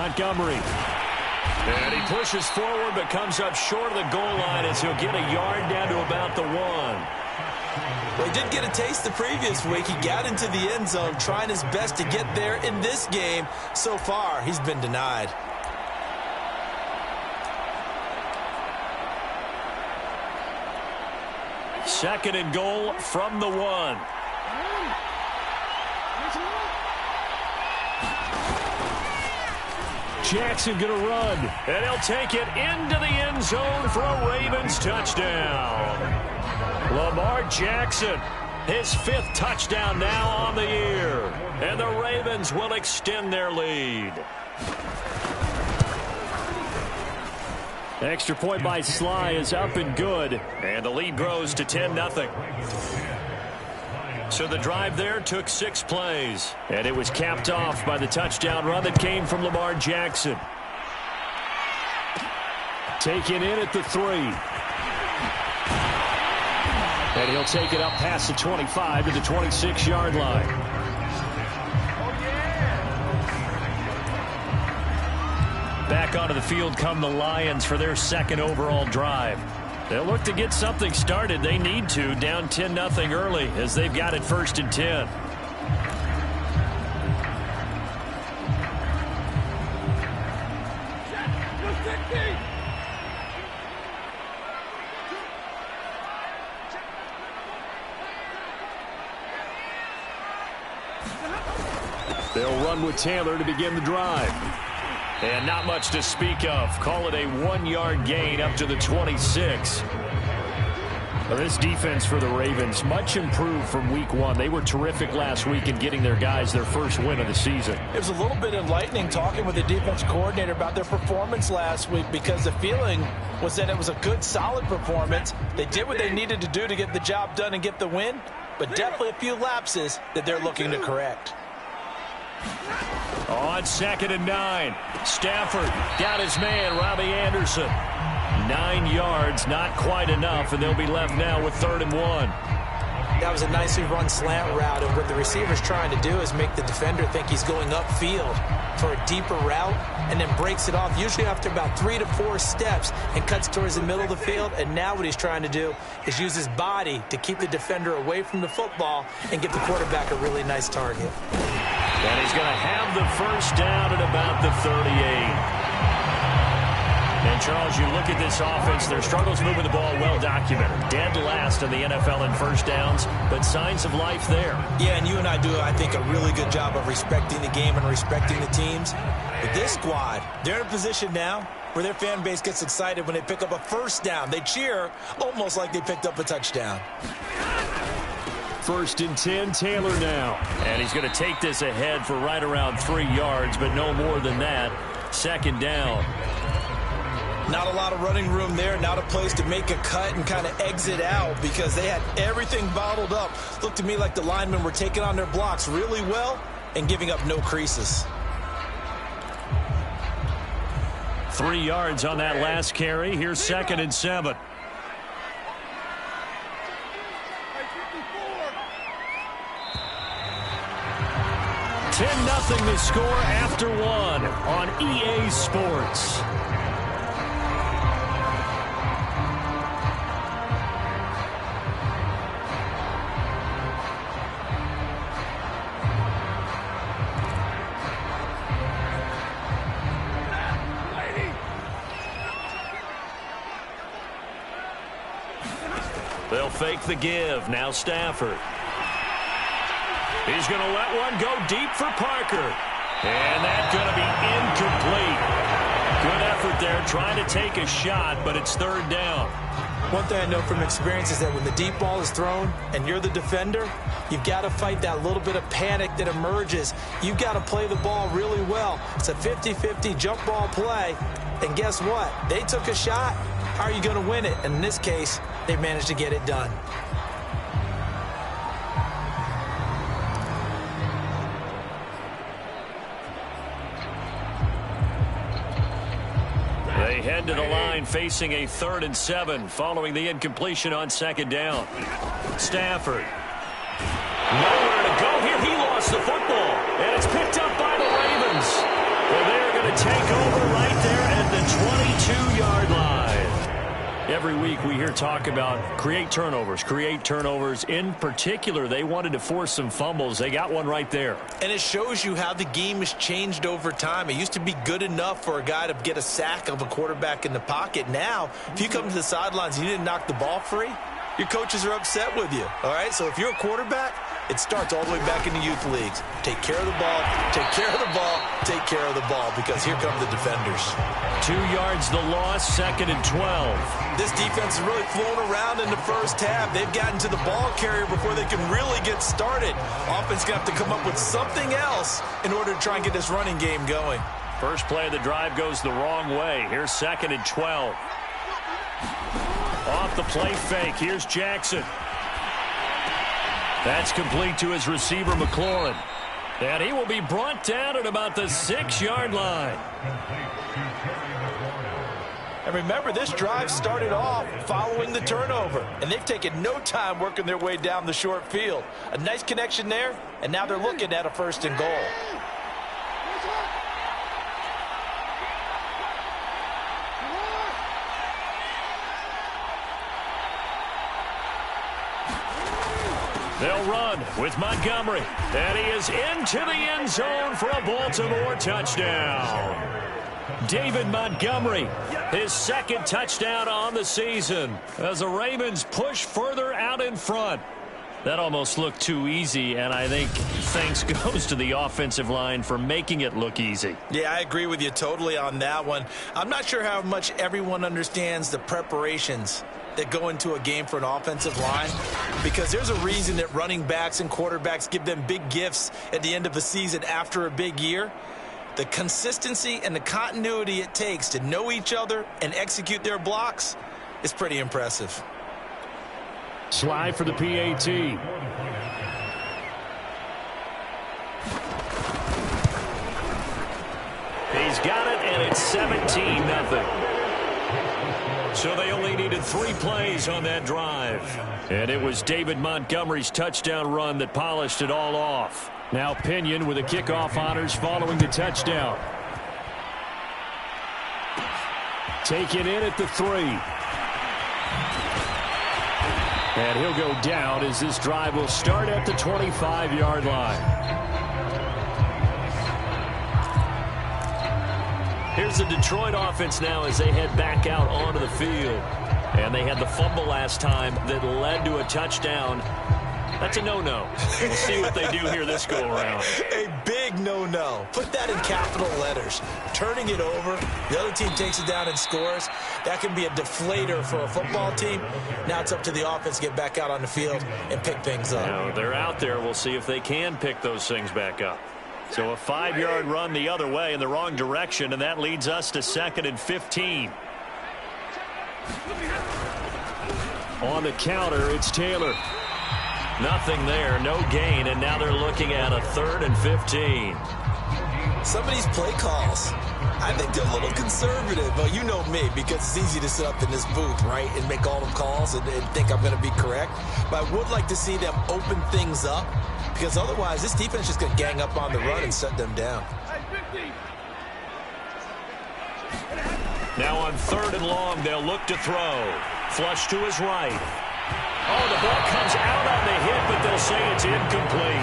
Montgomery. And he pushes forward but comes up short of the goal line as he'll get a yard down to about the 1. Well, he did get a taste the previous week. He got into the end zone trying his best to get there in this game. So far, he's been denied. Second and goal from the 1. Jackson going to run, and he'll take it into the end zone for a Ravens touchdown. Lamar Jackson, his 5th touchdown now on the year, and the Ravens will extend their lead. Extra point by Sly is up and good, and the lead grows to 10-0. So the drive there took 6 plays, and it was capped off by the touchdown run that came from Lamar Jackson. Taken in at the 3. And he'll take it up past the 25 to the 26-yard line. Back onto the field come the Lions for their 2nd overall drive. They'll look to get something started. They need to, down 10-0 early as they've got it 1st and 10. They'll run with Taylor to begin the drive. And not much to speak of. Call it a 1-yard gain up to the 26. Well, this defense for the Ravens, much improved from week 1. They were terrific last week in getting their guys their first win of the season. It was a little bit enlightening talking with the defense coordinator about their performance last week because the feeling was that it was a good, solid performance. They did what they needed to do to get the job done and get the win, but definitely a few lapses that they're looking to correct. On 2nd and 9, Stafford got his man, Robbie Anderson. 9 yards, not quite enough, and they'll be left now with 3rd and 1. That was a nicely run slant route, and what the receiver's trying to do is make the defender think he's going upfield for a deeper route, and then breaks it off, usually after about 3 to 4 steps, and cuts towards the middle of the field. And now what he's trying to do is use his body to keep the defender away from the football and give the quarterback a really nice target. And he's going to have the first down at about the 38. And, Charles, you look at this offense, their struggles moving the ball well documented. Dead last in the NFL in first downs, but signs of life there. Yeah, and you and I do, I think, a really good job of respecting the game and respecting the teams. But this squad, they're in a position now where their fan base gets excited when they pick up a first down. They cheer almost like they picked up a touchdown. 1st and 10, Taylor now. And he's going to take this ahead for right around 3 yards, but no more than that. 2nd down. Not a lot of running room there. Not a place to make a cut and kind of exit out because they had everything bottled up. Looked to me like the linemen were taking on their blocks really well and giving up no creases. 3 yards on that last carry. Here's 2nd and 7. $10-0 the score after 1 on EA Sports. They'll fake the give. Now Stafford. He's going to let one go deep for Parker. And that's going to be incomplete. Good effort there trying to take a shot, but it's 3rd down. One thing I know from experience is that when the deep ball is thrown and you're the defender, you've got to fight that little bit of panic that emerges. You've got to play the ball really well. It's a 50-50 jump ball play. And guess what? They took a shot. How are you going to win it? And in this case, they managed to get it done. They head to the line facing a 3rd and 7 following the incompletion on 2nd down. Stafford. Nowhere to go here. He lost the football. And it's picked up by the Ravens. Well, they're going to take over right there at the 22-yard line. Every week we hear talk about create turnovers. In particular, they wanted to force some fumbles. They got one right there. And it shows you how the game has changed over time. It used to be good enough for a guy to get a sack of a quarterback in the pocket. Now, if you come to the sidelines and you didn't knock the ball free, your coaches are upset with you. All right, so if you're a quarterback, it starts all the way back in the youth leagues. Take care of the ball, take care of the ball, take care of the ball, because here come the defenders. 2 yards the loss, 2nd and 12. This defense is really flown around in the first half. They've gotten to the ball carrier before they can really get started. Offense going to have to come up with something else in order to try and get this running game going. First play of the drive goes the wrong way. Here's 2nd and 12. Off the play fake, here's Jackson. That's complete to his receiver, McLaurin. And he will be brought down at about the 6-yard line. And remember, this drive started off following the turnover. And they've taken no time working their way down the short field. A nice connection there, and now they're looking at a 1st and goal. They'll run with Montgomery. And he is into the end zone for a Baltimore touchdown. David Montgomery, his 2nd touchdown on the season as the Ravens push further out in front. That almost looked too easy, and I think thanks goes to the offensive line for making it look easy. Yeah, I agree with you totally on that one. I'm not sure how much everyone understands the preparations that go into a game for an offensive line, because there's a reason that running backs and quarterbacks give them big gifts at the end of the season after a big year. The consistency and the continuity it takes to know each other and execute their blocks is pretty impressive. Slide for the PAT. He's got it, and it's 17-0. So they only needed 3 plays on that drive. And it was David Montgomery's touchdown run that polished it all off. Now Pinion with the kickoff honors following the touchdown. Taken in at the 3. And he'll go down as this drive will start at the 25-yard line. Here's the Detroit offense now as they head back out onto the field. And they had the fumble last time that led to a touchdown. That's a no-no. We'll see what they do here this go-around. A big no-no. Put that in capital letters. Turning it over, the other team takes it down and scores. That can be a deflator for a football team. Now it's up to the offense to get back out on the field and pick things up. Now they're out there. We'll see if they can pick those things back up. So a 5-yard run the other way in the wrong direction, and that leads us to 2nd and 15. On the counter, it's Taylor. Nothing there, no gain, and now they're looking at a 3rd and 15. Some of these play calls, I think they're a little conservative. But you know me, because it's easy to sit up in this booth, right, and make all the calls and think I'm going to be correct. But I would like to see them open things up, because otherwise this defense is just going to gang up on the run and shut them down. Now on 3rd and long, they'll look to throw. Flush to his right. Oh, the ball comes out on the hit, but they'll say it's incomplete.